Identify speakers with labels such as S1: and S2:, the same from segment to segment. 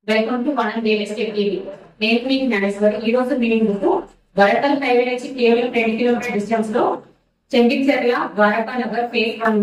S1: Welcome to one real estate TV. నేను మీకు నరేశ్వరి. ఈ రోజు మీకు వరంగల్ హైవే నుంచి కేవలం 20 కిలోమీటర్ డిస్టెన్స్ లో Chengicherla Dwaraka Nagar phase 1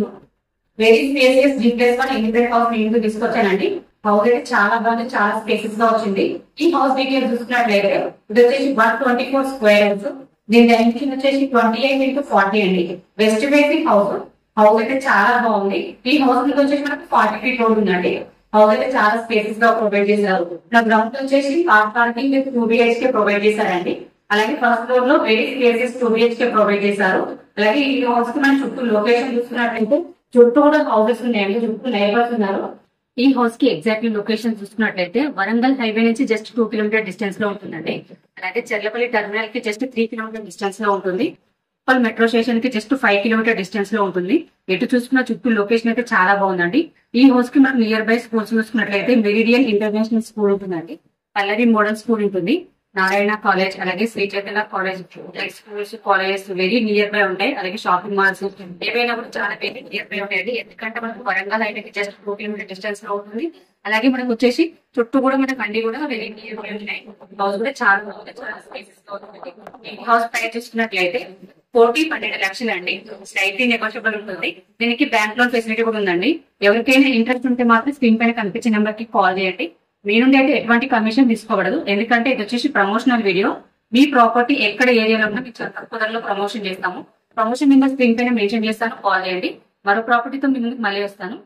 S1: very spacious G+1 independent house నేను తీసుకొచ్చానండి. హౌస్ అయితే చాలా బాగుంది, చాలా స్పేసెస్ గా వచ్చింది. ఈ హౌస్ డీటెయిల్ చూసుకున్నట్లయితే ఇది వచ్చేసి 124 స్క్వేర్ హౌస్. దీని డైమెన్షన్ వచ్చేసి 28x40 అండి. West facing house. హౌస్ అయితే చాలా బాగుంది. ఈ హౌస్ వచ్చేసి మనకు 40 ఫీట్ రోడ్ ఉందండి. హౌస్ అయితే చాలా స్పేసెస్ గా ప్రొవైడ్ చేశారు. నా గ్రౌండ్ వచ్చేసి car parking with 2 BHK provide చేశారండి. అలాగే ఫస్ట్ ఫ్లోర్ లో వెరీ స్పేసెస్ 2 BHK ప్రొవైడ్ చేశారు. అలాగే ఈ హౌస్ కి మన చుట్టూ లొకేషన్ చూసుకున్నట్లయితే చుట్టూ కూడా హౌసెస్ ఉన్నాయండి, చుట్టూ నైబర్స్ ఉన్నారు. ఈ హౌస్ కి ఎగ్జాక్ట్లీ లొకేషన్ చూసుకున్నట్లయితే వరంగల్ హైవే నుంచి జస్ట్ 2 కిలోమీటర్ డిస్టెన్స్ లో ఉంటుందండి. అలాగే చెర్లపల్లి టర్మినల్ కి జస్ట్ 3 కిలోమీటర్ డిస్టెన్స్ లో ఉంటుంది. మెట్రో స్టేషన్ కి జస్ట్ 5 కిలోమీటర్ డిస్టెన్స్ లో ఉంటుంది. ఎటు చూసుకున్న చుట్టూ లొకేషన్ అయితే చాలా బాగుందండి. ఈ హౌస్ కి మనం నియర్ బై స్కూల్స్ చూసుకున్నట్లయితే మెరిడియన్ ఇంటర్నేషనల్ స్కూల్ ఉంటుందండి, పల్లవి మోడల్ స్కూల్ ఉంటుంది, నారాయణ కాలేజ్, అలాగే Sri Chaitanya college, schools colleges very near by ఉంటాయి. అలాగే షాపింగ్ మాల్స్ ఏవైనా కూడా చాలా వెరీ నియర్ బై ఉంటాయండి. ఎందుకంటే మనకు వరంగల్ అయితే జస్ట్ 2 కిలోమీటర్ డిస్టెన్స్ లో ఉంటుంది. అలాగే మనకు వచ్చేసి చుట్టూ కూడా మనకు అన్ని కూడా వెరీ నియర్ బై ఉంటాయి. హౌస్ కూడా చాలా బాగుంది, చాలా స్పేసెస్ గా ఉంటుంది. ఈ హౌస్ ప్రైస్ చూసుకున్నట్లయితే 12 లక్షలు అండి. స్లైట్లీ నెగోషియబుల్ ఉంటుంది. దీనికి బ్యాంక్ లోన్ ఫెసిలిటీ కూడా ఉందండి. ఎవరికైనా ఇంట్రెస్ట్ ఉంటే మాత్రం స్క్రీన్ పైన కనిపించే నెంబర్ కి కాల్ చేయండి. మీ నుండి అయితే ఎటువంటి కమిషన్ తీసుకోబడదు. ఎందుకంటే ఇది వచ్చేసి ప్రమోషనల్ వీడియో. మీ ప్రాపర్టీ ఎక్కడ ఏరియాలో ఉన్నా మీకు చాలా తక్కువ ధరలో ప్రమోషన్ చేస్తాము. ప్రమోషన్ మీద స్క్రీన్ పైన మెన్షన్ చేస్తాను, కాల్ చేయండి. మరో ప్రాపర్టీతో మీ ముందుకు మళ్ళీ వస్తాను.